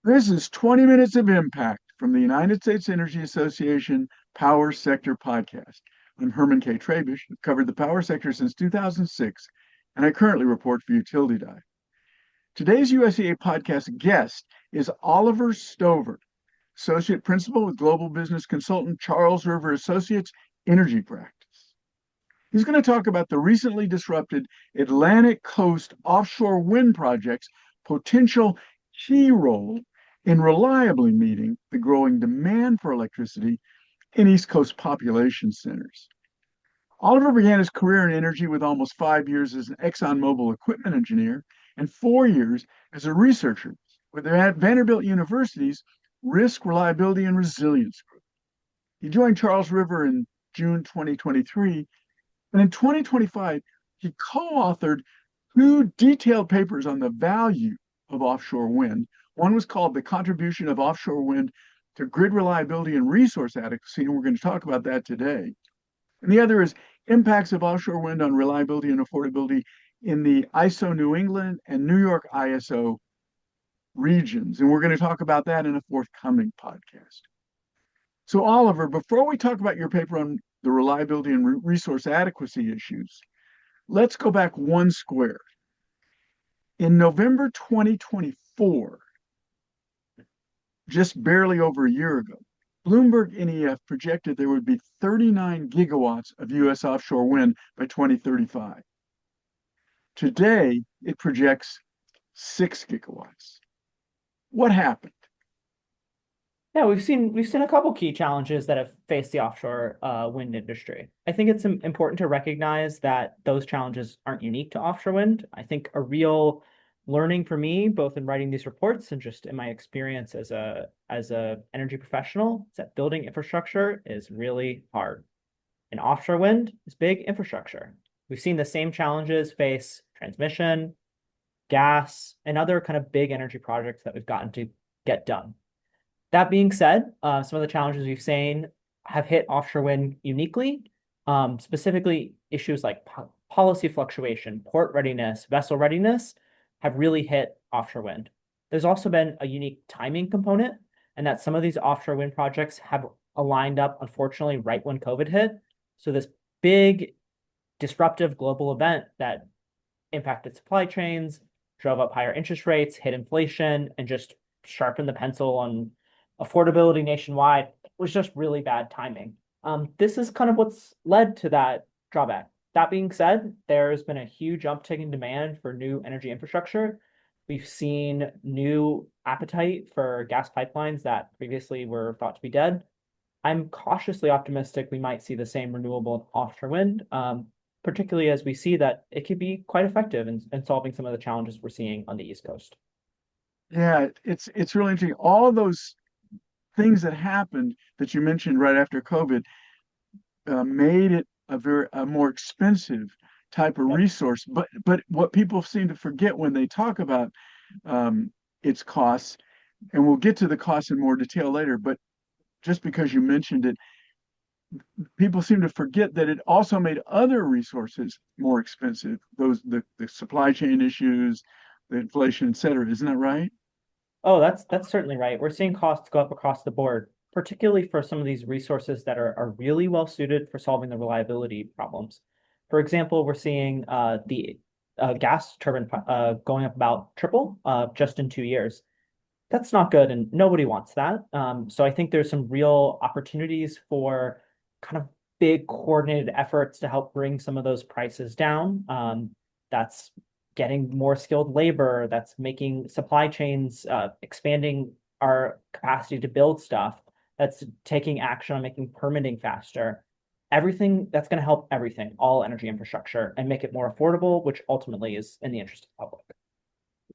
This is 20 Minutes of Impact from the United States Energy Association Power Sector Podcast. I'm Herman K. Trabish. I've covered the power sector since 2006, and I currently report for Utility Dive. Today's USEA podcast guest is Oliver Stover, Associate Principal with Global Business Consultant Charles River Associates Energy Practice. He's going to talk about the recently disrupted Atlantic Coast offshore wind project's potential key role in reliably meeting the growing demand for electricity in East Coast population centers. Oliver began his career in energy with almost 5 years as an ExxonMobil equipment engineer and 4 years as a researcher with Vanderbilt University's Risk, Reliability, and Resilience Group. He joined Charles River in June 2023, and in 2025, he co-authored two detailed papers on the value of offshore wind. One was called The Contribution of Offshore Wind to Grid Reliability and Resource Adequacy, and we're going to talk about that today. And the other is Impacts of Offshore Wind on Reliability and Affordability in the ISO New England and New York ISO regions. And we're going to talk about that in a forthcoming podcast. So, Oliver, before we talk about your paper on the reliability and resource adequacy issues, let's go back one square. In November 2024, just barely over a year ago, Bloomberg NEF projected there would be 39 gigawatts of U.S. offshore wind by 2035. Today, it projects 6 gigawatts. What happened? Yeah, we've seen a couple key challenges that have faced the offshore wind industry. I think it's important to recognize that those challenges aren't unique to offshore wind. I think a real learning for me, both in writing these reports and just in my experience as a energy professional, is that building infrastructure is really hard. And offshore wind is big infrastructure. We've seen the same challenges face transmission, gas, and other kind of big energy projects that we've gotten to get done. That being said, some of the challenges we've seen have hit offshore wind uniquely, specifically issues like policy fluctuation, port readiness, vessel readiness have really hit offshore wind. There's also been a unique timing component, and that some of these offshore wind projects have aligned up, unfortunately, right when COVID hit. So this big disruptive global event that impacted supply chains, drove up higher interest rates, hit inflation, and just sharpened the pencil on affordability nationwide was just really bad timing. This is kind of what's led to that drawback. That being said, there's been a huge uptick in demand for new energy infrastructure. We've seen new appetite for gas pipelines that previously were thought to be dead. I'm cautiously optimistic we might see the same renewable and offshore wind, particularly as we see that it could be quite effective in solving some of the challenges we're seeing on the East Coast. Yeah, it's really interesting. All of those things that happened that you mentioned right after COVID made it a more expensive type of Yep. resource. But what people seem to forget when they talk about its costs, and we'll get to the costs in more detail later, but just because you mentioned it, people seem to forget that it also made other resources more expensive. The supply chain issues, the inflation, et cetera. Isn't that right? Oh, that's certainly right. We're seeing costs go up across the board, particularly for some of these resources that are really well suited for solving the reliability problems. For example, we're seeing the gas turbine going up about triple just in 2 years. That's not good, and nobody wants that. So I think there's some real opportunities for kind of big coordinated efforts to help bring some of those prices down. That's getting more skilled labor, that's making supply chains, expanding our capacity to build stuff, that's taking action on making permitting faster. Everything that's going to help everything, all energy infrastructure, and make it more affordable, which ultimately is in the interest of the public.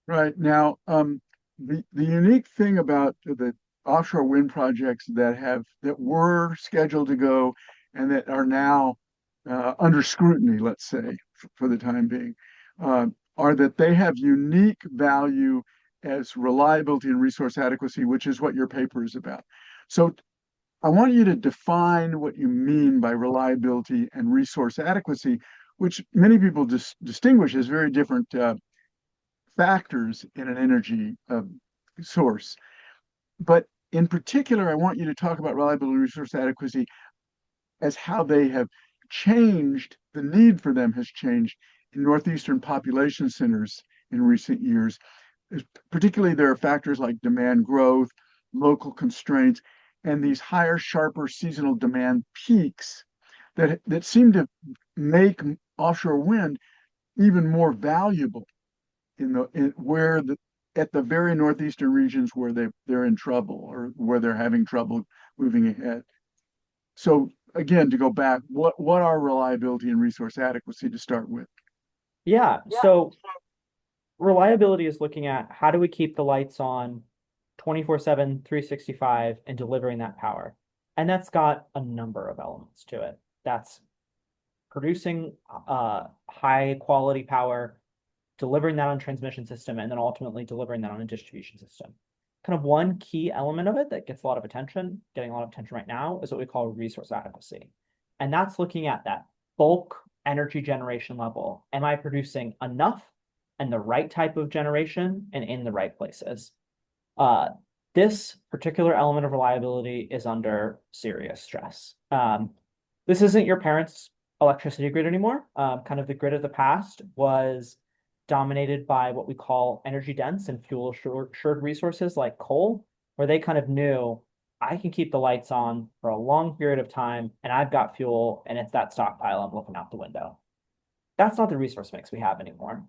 Right. Now, the unique thing about the offshore wind projects that were scheduled to go and that are now under scrutiny, let's say, for the time being, uh, are that they have unique value as reliability and resource adequacy, which is what your paper is about. So I want you to define what you mean by reliability and resource adequacy, which many people distinguish as very different factors in an energy source. but in particular, I want you to talk about reliability and resource adequacy as how they have changed, the need for them has changed in northeastern population centers in recent years. Particularly, there are factors like demand growth, local constraints, and these higher, sharper seasonal demand peaks that seem to make offshore wind even more valuable where the at the very northeastern regions where they're in trouble or where they're having trouble moving ahead. So again, to go back, what are reliability and resource adequacy to start with? Yeah. So reliability is looking at how do we keep the lights on 24/7, 365, and delivering that power. And that's got a number of elements to it. That's producing high quality power, delivering that on a transmission system, and then ultimately delivering that on a distribution system. Kind of one key element of it that gets a lot of attention, getting a lot of attention right now, is what we call resource adequacy. And that's looking at that bulk energy generation level. Am I producing enough and the right type of generation and in the right places? Uh, this particular element of reliability is under serious stress. This isn't your parents' electricity grid anymore. Kind of the grid of the past was dominated by what we call energy dense and fuel assured resources like coal, where they kind of knew I can keep the lights on for a long period of time and I've got fuel and it's that stockpile I'm looking out the window. That's not the resource mix we have anymore.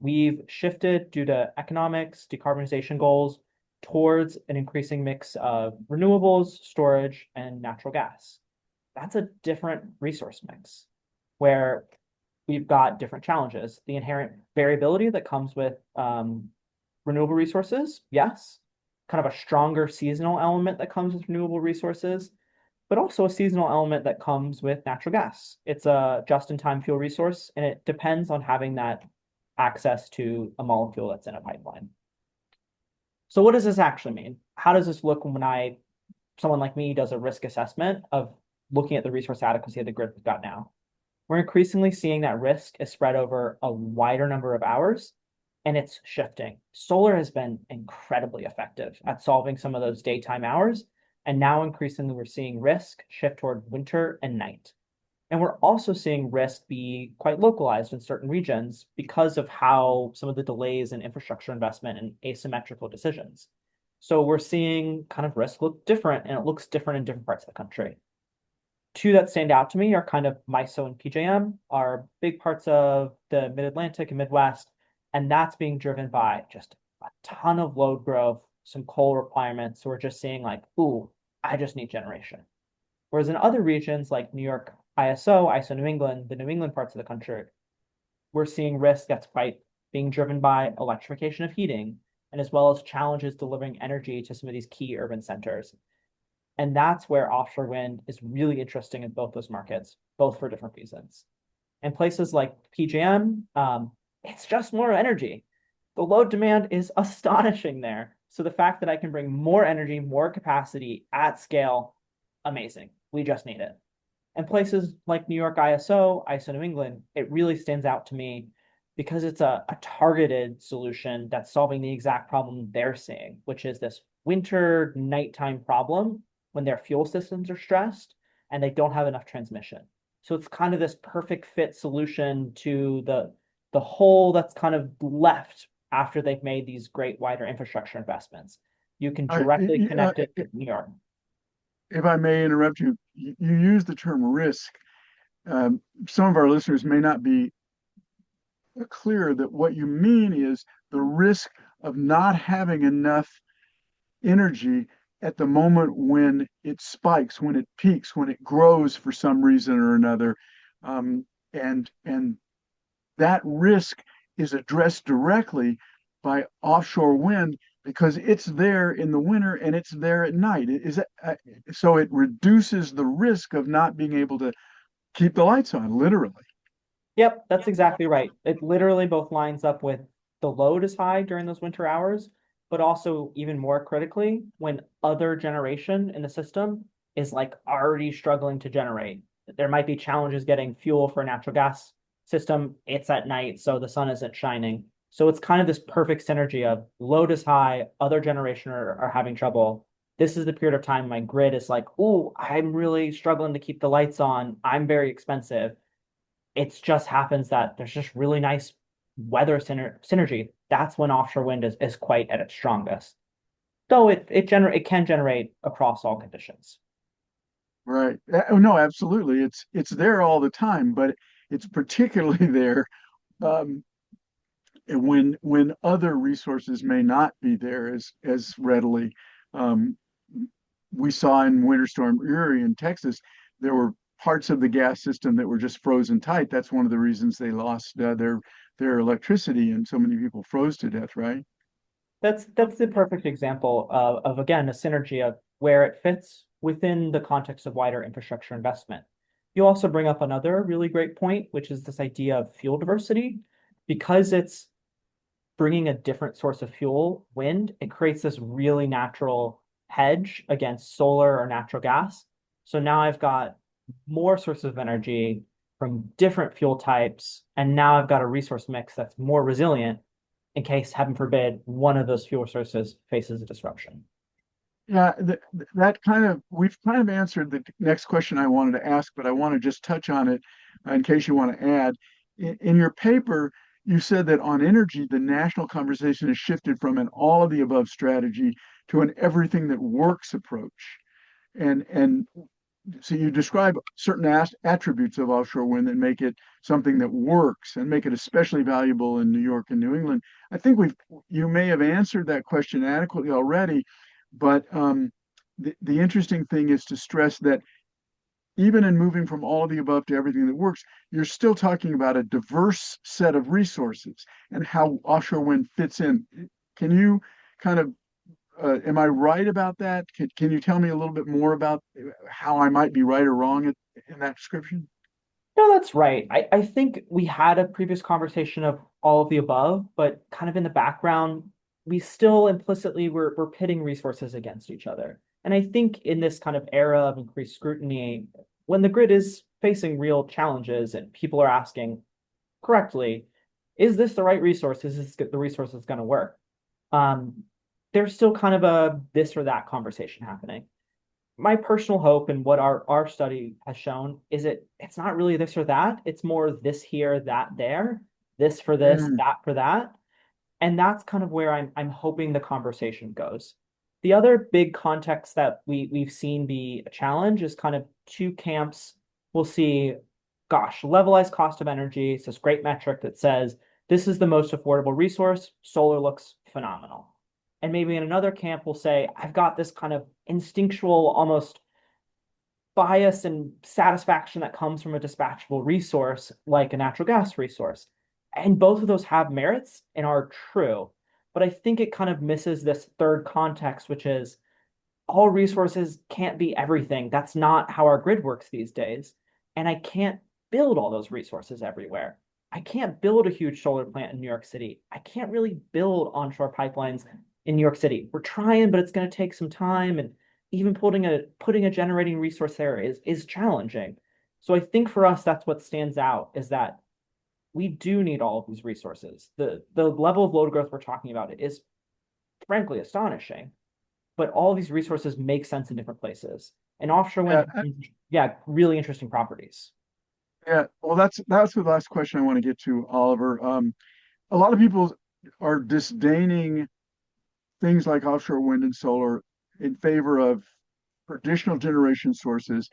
We've shifted due to economics, decarbonization goals towards an increasing mix of renewables, storage, and natural gas. That's a different resource mix where we've got different challenges. The inherent variability that comes with renewable resources, yes. Kind of a stronger seasonal element that comes with renewable resources, but also a seasonal element that comes with natural gas. It's a just-in-time fuel resource, and it depends on having that access to a molecule that's in a pipeline. So what does this actually mean? How does this look when someone like me does a risk assessment of looking at the resource adequacy of the grid we've got now? We're increasingly seeing that risk is spread over a wider number of hours, and it's shifting. Solar has been incredibly effective at solving some of those daytime hours, and now increasingly we're seeing risk shift toward winter and night. And we're also seeing risk be quite localized in certain regions because of how some of the delays in infrastructure investment and asymmetrical decisions. So we're seeing kind of risk look different, and it looks different in different parts of the country. Two that stand out to me are kind of MISO and PJM, are big parts of the Mid-Atlantic and Midwest, and that's being driven by just a ton of load growth, some coal requirements. So we're just seeing like, ooh, I just need generation. Whereas in other regions like New York ISO New England, the New England parts of the country, we're seeing risk that's quite being driven by electrification of heating, and as well as challenges delivering energy to some of these key urban centers. And that's where offshore wind is really interesting in both those markets, both for different reasons. In places like PJM, it's just more energy. The load demand is astonishing there. So the fact that I can bring more energy, more capacity at scale, amazing. We just need it. And places like New York ISO New England, it really stands out to me because it's a targeted solution that's solving the exact problem they're seeing, which is this winter nighttime problem when their fuel systems are stressed and they don't have enough transmission. So it's kind of this perfect fit solution to the hole that's kind of left after they've made these great wider infrastructure investments. You can directly connect it to New York. If I may interrupt you, you use the term risk. Some of our listeners may not be clear that what you mean is the risk of not having enough energy at the moment when it spikes, when it peaks, when it grows for some reason or another, and that risk is addressed directly by offshore wind because it's there in the winter and it's there at night. Is that, so it reduces the risk of not being able to keep the lights on, literally. Yep, that's exactly right. It literally both lines up with the load is high during those winter hours, but also even more critically, when other generation in the system is like already struggling to generate. There might be challenges getting fuel for a natural gas system. It's at night, so the sun isn't shining. So it's kind of this perfect synergy of load is high, other generation are having trouble. this is the period of time my grid is like, oh, I'm really struggling to keep the lights on. I'm very expensive. It just happens that there's just really nice weather synergy. That's when offshore wind is quite at its strongest. Though it can generate across all conditions. Right. Oh, no, absolutely. It's there all the time, but it's particularly there um, when other resources may not be there as readily. Um, we saw in Winter Storm Uri in Texas, there were parts of the gas system that were just frozen tight. That's one of the reasons they lost their electricity, and so many people froze to death. Right. That's the perfect example of again a synergy of where it fits within the context of wider infrastructure investment. You also bring up another really great point, which is this idea of fuel diversity. Because it's bringing a different source of fuel, wind, it creates this really natural hedge against solar or natural gas. So now I've got more sources of energy from different fuel types, and now I've got a resource mix that's more resilient in case, heaven forbid, one of those fuel sources faces a disruption. Yeah, that kind of we've kind of answered the next question I wanted to ask, but I want to just touch on it in case you want to add. In your paper, you said that on energy, the national conversation has shifted from an all of the above strategy to an everything that works approach. And so you describe certain attributes of offshore wind that make it something that works and make it especially valuable in New York and New England. I think you may have answered that question adequately already, but the interesting thing is to stress that even in moving from all of the above to everything that works, you're still talking about a diverse set of resources and how offshore wind fits in. Can you kind of am I right about that? Can you tell me a little bit more about how I might be right or wrong in that description? No, that's right. I think we had a previous conversation of all of the above, but kind of in the background, we still implicitly we're pitting resources against each other. And I think in this kind of era of increased scrutiny, when the grid is facing real challenges and people are asking correctly, is this the right resource? Is this the resource that's going to work? Um, there's still kind of a this or that conversation happening. My personal hope and what our study has shown is it's not really this or that. It's more this here, that there, this for this, Mm, that for that. And that's kind of where I'm hoping the conversation goes. The other big context that we've seen be a challenge is kind of two camps. We'll see, gosh, levelized cost of energy. It's this great metric that says this is the most affordable resource. Solar looks phenomenal. And maybe in another camp, we'll say, I've got this kind of instinctual, almost bias and satisfaction that comes from a dispatchable resource like a natural gas resource. And both of those have merits and are true. But I think it kind of misses this third context, which is all resources can't be everything. That's not how our grid works these days. And I can't build all those resources everywhere. I can't build a huge solar plant in New York City. I can't really build onshore pipelines in New York City. We're trying, but it's going to take some time. And even putting a generating resource there is challenging. So I think for us, that's what stands out is that we do need all of these resources. The level of load growth we're talking about is frankly astonishing, but all these resources make sense in different places. And offshore wind, yeah, yeah, really interesting properties. yeah. Well, that's the last question I want to get to, Oliver. A lot of people are disdaining things like offshore wind and solar in favor of traditional generation sources.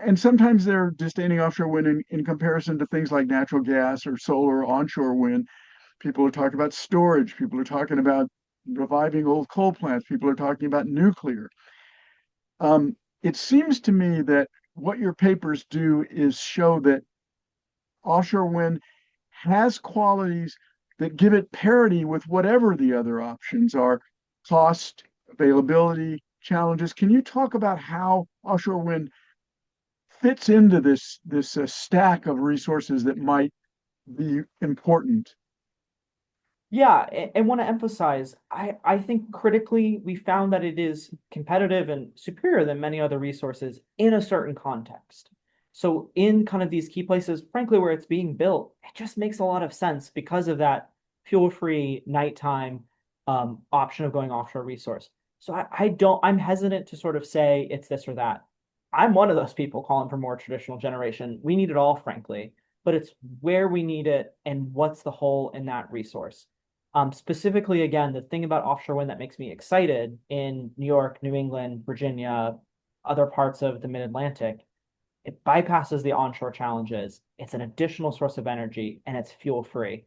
And sometimes they're disdaining offshore wind in comparison to things like natural gas or solar or onshore wind. People are talking about storage. People are talking about reviving old coal plants. People are talking about nuclear. It seems to me that what your papers do is show that offshore wind has qualities that give it parity with whatever the other options are, cost, availability, challenges. Can you talk about how offshore wind fits into this stack of resources that might be important? Yeah, and want to emphasize, I think critically, we found that it is competitive and superior than many other resources in a certain context. So in kind of these key places, frankly, where it's being built, it just makes a lot of sense because of that fuel-free nighttime option of going offshore resource. So I'm hesitant to sort of say it's this or that. I'm one of those people calling for more traditional generation. We need it all, frankly, but it's where we need it and what's the hole in that resource. Specifically, again, the thing about offshore wind that makes me excited in New York, New England, Virginia, other parts of the mid-Atlantic, it bypasses the onshore challenges. It's an additional source of energy and it's fuel free.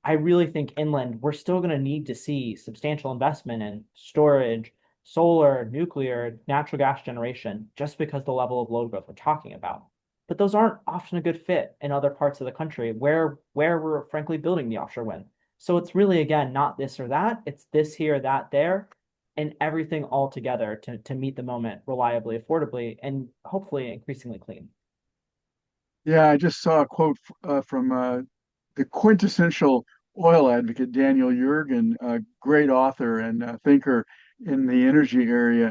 I really think inland, we're still going to need to see substantial investment in storage, solar, nuclear, natural gas generation, just because the level of load growth we're talking about. But those aren't often a good fit in other parts of the country where we're frankly building the offshore wind. So it's really, again, not this or that. It's this here, that there, and everything all together to meet the moment reliably, affordably, and hopefully increasingly clean. Yeah, I just saw a quote from the quintessential oil advocate, Daniel Yergin, a great author and thinker in the energy area.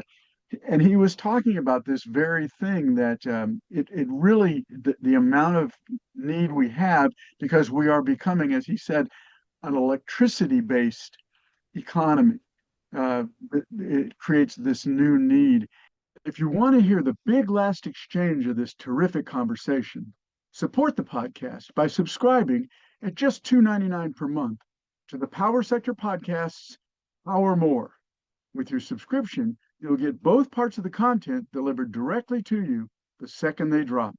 And he was talking about this very thing that it really, the amount of need we have, because we are becoming, as he said, an electricity-based economy. It creates this new need. If you want to hear the big last exchange of this terrific conversation, support the podcast by subscribing at just $2.99 per month to the Power Sector Podcasts Power More. With your subscription, you'll get both parts of the content delivered directly to you the second they drop.